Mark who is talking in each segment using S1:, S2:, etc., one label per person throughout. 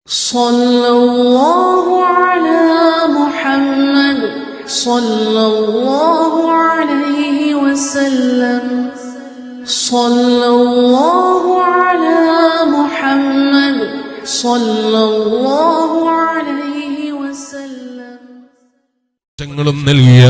S1: സല്ലല്ലാഹു അലാ മുഹമ്മദ് സല്ലല്ലാഹു അലൈഹി വസല്ലം. സല്ലല്ലാഹു അലാ മുഹമ്മദ് സല്ലല്ലാഹു അലൈഹി വസല്ലം.
S2: നൽകിയ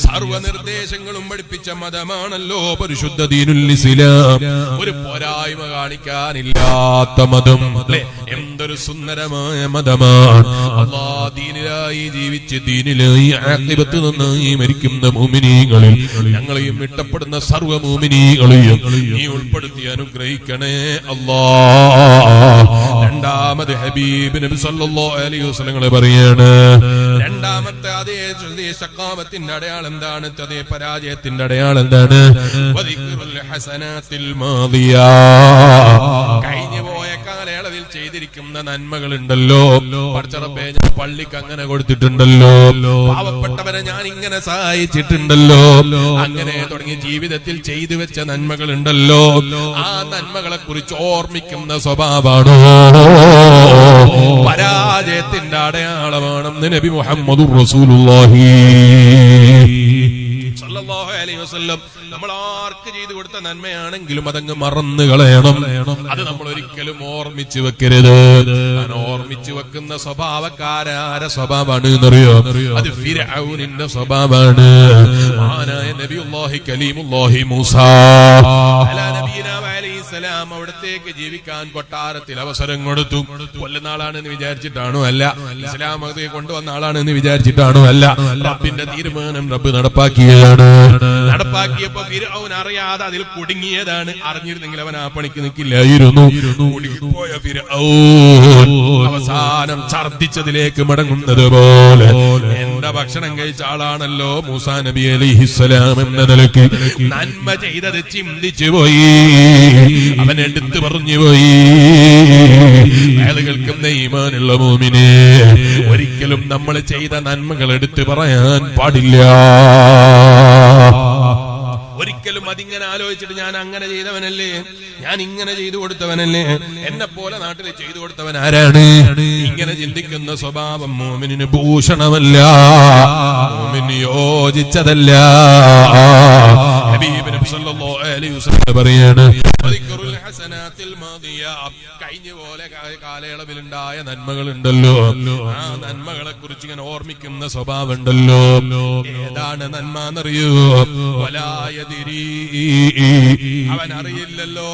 S2: സർവനിർദ്ദേശങ്ങളും പഠിപ്പിച്ച മതമാണല്ലോ പരിശുദ്ധ ദീനുൽ ഇസ്ലാം. ഒരു പോരായ്മ കാണിക്കാനില്ലാത്ത മതം അല്ലെ, എന്തൊരു സുന്ദരമായ മതമാണ്. അല്ലാഹ് ദീനിലായി ജീവിച്ച് ദീനിലായി ആഖിബത്ത് നന്നായി മരിക്കുന്ന മുഅ്മിനീങ്ങളിൽ ഞങ്ങളെയും ഇഷ്ടപ്പെടുന്ന സർവ്വ മുഅ്മിനീകളെയും നീ ഉൾപ്പെടുത്തി അനുഗ്രഹിക്കണേ അല്ലാഹ്. രണ്ടാമത് ഹബീബ് നബി സല്ലല്ലാഹു അലൈഹി വസല്ലം പറയാണ്, രണ്ടാമത്തെ അതേ ശഖാവത്തിന്റെ അടയാളം എന്താണ്? അതേ പരാജയത്തിന്റെ അടയാളം എന്താണ്? കഴിഞ്ഞു പോയ കാലയളവിൽ ചെയ്തിരിക്കുന്ന നന്മകളുണ്ടല്ലോ, പടച്ചറബ്ബേ ഞാൻ പള്ളിക്ക് അങ്ങനെ കൊടുത്തിട്ടുണ്ടല്ലോ, പാവപ്പെട്ടവരെ ഞാൻ ഇങ്ങനെ സഹായിച്ചിട്ടുണ്ടല്ലോ, അങ്ങനെ തുടങ്ങി ജീവിതത്തിൽ ചെയ്തു വെച്ച നന്മകളുണ്ടല്ലോ, ആ നന്മകളെ കുറിച്ച് ഓർമ്മിക്കുന്ന സ്വഭാവമാണോ പരാജയത്തിന്റെ അടയാളമാണെന്ന് നബി മുഹമ്മദുർ റസൂലുള്ളാഹി സല്ലല്ലാഹു അലൈഹി വസല്ലം. നമ്മൾ ആർക്ക് ചെയ്തു കൊടുത്ത നന്മയാണെങ്കിലും അതങ്ങ് മറന്നു കളയണം. അത് നമ്മൾ ഒരിക്കലും ഓർമ്മിച്ചു വെക്കരുത്. ഓർമ്മിച്ചു വെക്കുന്ന സ്വഭാവക്കാരാരെ സ്വഭാവമാണ് എന്നറിയോ? അത് ഫിർഔനിന്റെ സ്വഭാവമാണ്. മഹാനായ നബിയുല്ലാഹി കലീമുല്ലാഹി മൂസാ അലാ നബിയിനാ അലൈഹിസ്സലാം അവിടത്തേക്ക് ജീവിക്കാൻ കൊട്ടാരത്തിൽ അവസരം കൊടുത്തു. കൊല്ലുന്ന ആളാണെന്ന് വിചാരിച്ചിട്ടാണോ? അല്ല. ഇസ്ലാം മതത്തെ കൊണ്ടുവന്ന ആളാണെന്ന് വിചാരിച്ചിട്ടാണോ? അല്ല. റബ്ബിന്റെ തീരുമാനം റബ്ബ് നടപ്പാക്കിയതാണ്. നടപ്പാക്കിയപ്പോ ഫിർഔൻ അറിയാതെ അതിൽ കുടുങ്ങിയതാണ്. അറിഞ്ഞിരുന്നെങ്കിൽ അവൻ ആ പണിക്ക് നിൽക്കില്ലായിരുന്നു. കുടുങ്ങിപ്പോയ ഫിർഔൻ അവസാനം ഛർദ്ദിച്ചതിലേക്ക് മടങ്ങുന്നത് പോലെ എന്റെ ഭക്ഷണം കഴിച്ച ആളാണല്ലോ മൂസാ നബി അലൈഹിസ്സലാം എന്ന നിലയ്ക്ക് നന്മ ചെയ്തത് ചിന്തിച്ചു പോയി, അവൻ എടുത്തു പറഞ്ഞു പോയി. കേൾക്കുന്ന ഈമാനുള്ള മോമിനെ ഒരിക്കലും നമ്മൾ ചെയ്ത നന്മകൾ എടുത്തു പറയാൻ പാടില്ല. ഒരിക്കലും അതിങ്ങനെ ആലോചിച്ചിട്ട് ഞാൻ അങ്ങനെ ചെയ്തവനല്ലേ, ഞാൻ ഇങ്ങനെ ചെയ്തു കൊടുത്തവനല്ലേ, എന്നെ പോലെ നാട്ടിൽ ചെയ്തു കൊടുത്തവൻ ആരാണ്, ഇങ്ങനെ ചിന്തിക്കുന്ന സ്വഭാവം മോമിനിന് ഭൂഷണമല്ല, മോമിന് യോജിച്ചതല്ല. ഹബീബ് നബി സല്ലല്ലാഹു അലൈഹി വസല്ലം പറയാണ്, കഴിഞ്ഞ പോലെ കാലയളവിലുണ്ടായ നന്മകളുണ്ടല്ലോ, ആ നന്മകളെ കുറിച്ച് ഇങ്ങനെ ഓർമ്മിക്കുന്ന സ്വഭാവം ഉണ്ടല്ലോ. ഏതാണ് നന്മ എന്നറിയോ? അവൻ അറിയില്ലല്ലോ.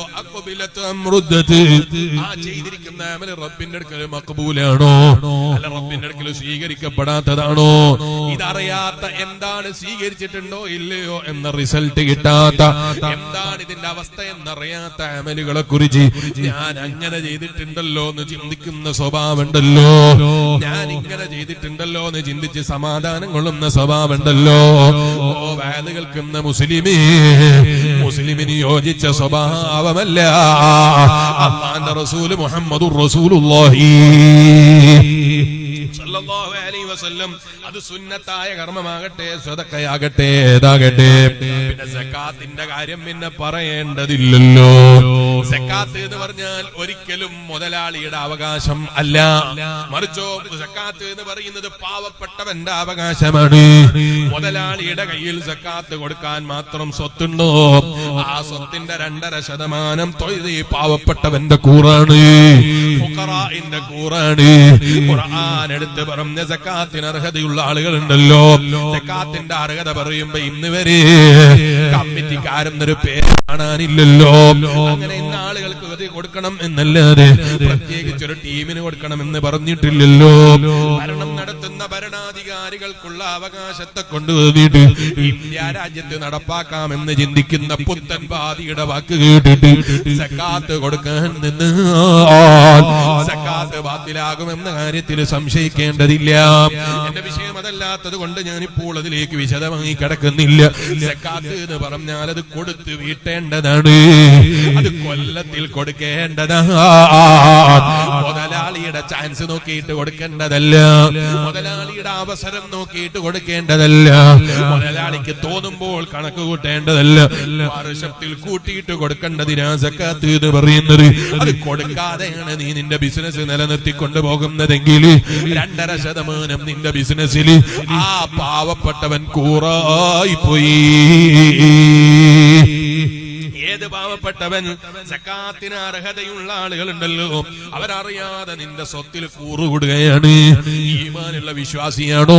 S2: ആ ചെയ്തിരിക്കുന്ന അമല് റബ്ബിന്റെ അടുക്കൽ മഖബൂലാണോ അല്ല റബ്ബിന്റെ അടുക്കൽ സ്വീകരിക്കപ്പെടാത്തതാണോ? ഇതറിയാത്ത, എന്താണ് സ്വീകരിച്ചിട്ടുണ്ടോ ഇല്ലയോ എന്ന റിസൾട്ട് കിട്ടാത്ത, എന്താണ് ഇതിന്റെ അവസ്ഥ എന്നറിയാത്ത അമലുകളെ കുറിച്ച് ഞാൻ അങ്ങനെ ചെയ്തിട്ടുണ്ടല്ലോ എന്ന് ചിന്തിക്കുന്ന സ്വഭാവം ഉണ്ടല്ലോ, ഞാൻ ഇങ്ങനെ ചെയ്തിട്ടുണ്ടല്ലോ എന്ന് ചിന്തിച്ച് സമാധാനം കൊള്ളുന്ന സ്വഭാവം ഉണ്ടല്ലോ. ഓ വേദ കേൾക്കുന്ന മുസ്ലിമേ, മുസ്ലിമിന് യോജിച്ച സ്വഭാവമല്ല അല്ലാഹുവിന്റെ റസൂൽ മുഹമ്മദുർ റസൂലുള്ളാഹി സല്ലല്ലാഹു അലൈഹി വസല്ലം. അത് സുന്നത്തായ കർമ്മമാകട്ടെ, സദഖയാകട്ടെ, ഏതാകട്ടെ. പിന്നെ സക്കാത്തിന്റെ കാര്യം പിന്നെ പറയേണ്ടതില്ലല്ലോ. സക്കാത്ത് എന്ന് പറഞ്ഞാൽ ഒരിക്കലും മുതലാളിയുടെ അവകാശം അല്ല, മറിച്ചോ സക്കാത്ത് എന്ന് പറയുന്നത് പാവപ്പെട്ടവന്റെ അവകാശമാണ്. മുതലാളിയുടെ കയ്യിൽ സക്കാത്ത് കൊടുക്കാൻ മാത്രം സ്വത്തുണ്ടോ? ആ സ്വത്തിന്റെ 2.5% തൊഴുതി പാവപ്പെട്ടവന്റെ കൂറാണ്, ഫുഖറാഇന്റെ കൂറാണ്. ഖുർആൻ എടുത്ത് പറഞ്ഞ സക്കാത്തിന് അർഹതയുള്ള ആളുകളുണ്ടല്ലോ. സക്കാത്തിന്റെ അർഹത പറയുമ്പോ ഇന്ന് വരെ കമ്മിറ്റിക്കാരെന്നൊരു പേര് കാണാനില്ലല്ലോ. അങ്ങനെ ഇന്ന ആളുകൾക്ക് ഇത് കൊടുക്കണം എന്നല്ലാതെ പ്രത്യേകിച്ചൊരു ടീമിന് കൊടുക്കണം എന്ന് പറഞ്ഞിട്ടില്ലല്ലോ. ഭരണം നടത്തുന്ന ഭരണാധികാരികൾക്കുള്ള അവകാശത്തെ കൊണ്ടുവന്നിട്ട് ഇന്ത്യ രാജ്യത്ത് നടപ്പാക്കാമെന്ന് ചിന്തിക്കുന്ന പുത്തൻവാദിയുടെ വാക്ക് കേട്ടിട്ട് സക്കാത്ത് കൊടുക്കാൻ നിന്ന് സക്കാത്ത് ബാത്തിലാകുമെന്ന കാര്യത്തിൽ സംശയിക്കേണ്ടതില്ല. എന്റെ വിഷയം അതല്ല. സമയമല്ലാത്തത് കൊണ്ട് ഞാനിപ്പോൾ അതിലേക്ക് വിശദമായി കിടക്കുന്നില്ല. സക്കാത്ത് എന്ന് പറഞ്ഞാൽ അത് കൊടുത്ത് വീട്ടേണ്ടതാണ്, അത് കൊല്ലത്തിൽ കൊടുക്കേണ്ടതാണ്. മുതലാളിയുടെ ചാൻസ് നോക്കിയിട്ട് കൊടുക്കേണ്ടതല്ല, മുതലാളിയുടെ അവസരം നോക്കിയിട്ട് കൊടുക്കേണ്ടതല്ല, മുതലാളിക്ക് തോന്നുമ്പോൾ കണക്ക് കൂട്ടേണ്ടതല്ല, വർഷത്തിൽ കൂട്ടിയിട്ട് കൊടുക്കേണ്ടതിനാ സക്കാത്ത് എന്ന് പറയുന്നത്. അത് കൊടുക്കാതെയാണ് നീ നിന്റെ ബിസിനസ് നിലനിർത്തിക്കൊണ്ടു പോകുന്നതെങ്കിൽ 2.5% നിന്റെ ബിസിനസ്സിൽ ആ പാവപ്പെട്ടവൻ കൂറായി പോയി. ഏത് പാവപ്പെട്ടവൻ? സക്കാത്തിന് അർഹതയുള്ള ആളുകളുണ്ടല്ലോ, അവരറിയാതെ നിന്റെ സ്വത്തിൽ കൂറുകൂടുകയാണ്. ഈമാനുള്ള വിശ്വാസിയാണോ?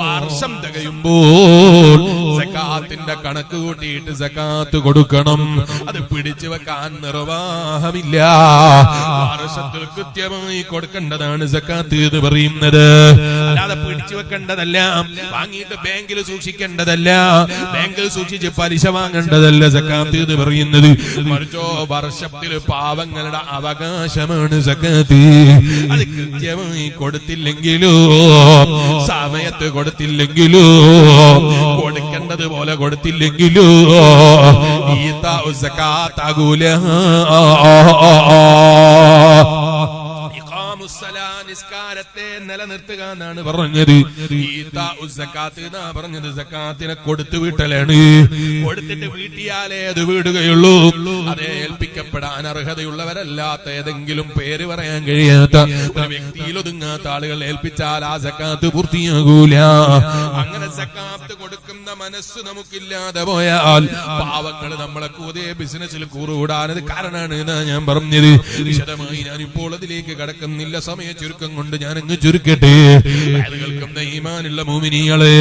S2: വർഷം തികയുമ്പോൾ സക്കാത്തിന്റെ കണക്ക് കൂട്ടിയിട്ട് സക്കാത്ത് കൊടുക്കണം. അത് പിടിച്ചു വെക്കാൻ നിർവാഹമില്ല. വർഷത്തിൽ കൃത്യമായി കൊടുക്കേണ്ടതാണ് സക്കാത്ത് എന്ന് പറയുന്നത്. അല്ലാതെ പിടിച്ചു വെക്കേണ്ടതല്ല, വാങ്ങിയിട്ട് ബാങ്കിൽ സൂക്ഷിക്കേണ്ടതല്ല, ബാങ്കിൽ സൂക്ഷിച്ച് പലിശ വാങ്ങേണ്ടതല്ല സക്കാത്ത് എന്ന് പറയുന്നത്. മറിച്ചോ വർഷത്തിൽ പാവങ്ങളുടെ അവകാശമാണ് സക്കാത്ത്. അത് കൃത്യമായി കൊടുത്തില്ലെങ്കിലോ, സമയത്ത് കൊടുത്തില്ലെങ്കിലോ, കൊടുക്കേണ്ടത് പോലെ കൊടുത്തില്ലെങ്കിലോ ഈതാഉ സക്കാത്താകൂല. നിസ്കാരത്തെ നിലനിർത്തുക എന്നാണ് പറഞ്ഞത്. ഈതാഉ സക്കാത്ത് എന്നാ പറഞ്ഞത്. സക്കാത്തിനെ കൊടുത്തു വീട്ടലാണ്. കൊടുത്തിട്ട് വീട്ടിയാലേ അത് വീടുകയുള്ളൂ. അതേ ഏൽപ്പിക്കപ്പെടാൻ അർഹതയുള്ളവരല്ലാത്ത ഏതെങ്കിലും പേര് പറയാൻ കഴിയാത്ത ഒരു വ്യക്തിയിൽ ഒതുങ്ങാത്ത ആളുകൾ ഏൽപ്പിച്ചാൽ ആ സക്കാത്ത് പൂർത്തിയാകൂല. അങ്ങനെ സക്കാത്ത് കൊടുക്കുന്ന മനസ്സ് നമുക്കില്ലാതെ പോയാൽ പാവങ്ങൾ നമ്മളെ കൂതേ ബിസിനസ്സിൽ കൂറുകൂടാനത് കാരണമാണ് എന്നാ ഞാൻ പറഞ്ഞത്. വിശദമായി ഞാനിപ്പോൾ അതിലേക്ക് കടക്കുന്നില്ല, സമയ ചുരുക്കം കൊണ്ട് ഞാൻ അങ്ങ് ചുരുക്കട്ടെ. കേൾക്കുന്ന ഈമാനുള്ള മുഅ്മിനീങ്ങളെ,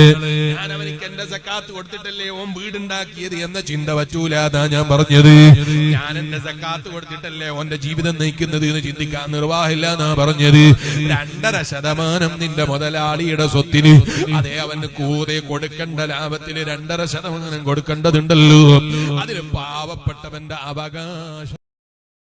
S2: ഞാൻ അവനിക്ക് എന്റെ സക്കാത്ത് കൊടുത്തിട്ടല്ലേ ഓൻ വീടുണ്ടാക്കിയത് എന്ന ചിന്ത വച്ചൂല എന്നാ ഞാൻ പറഞ്ഞത്. ഞാൻ എന്റെ സക്കാത്ത് കൊടുത്തിട്ടല്ലേ ഓന്റെ ജീവിതം നയിക്കുന്നത് എന്ന് ചിന്തിക്കാൻ നിർവാഹമില്ല എന്നാ പറഞ്ഞത്. 2.5% നിന്റെ മുതലാളിയുടെ സ്വത്തിന്, അതേ അവന് കൂടെ കൊടുക്കേണ്ട ലാഭത്തിന് 2.5% കൊടുക്കേണ്ടതുണ്ടല്ലോ. അതിൽ പാവപ്പെട്ടവന്റെ അവകാശം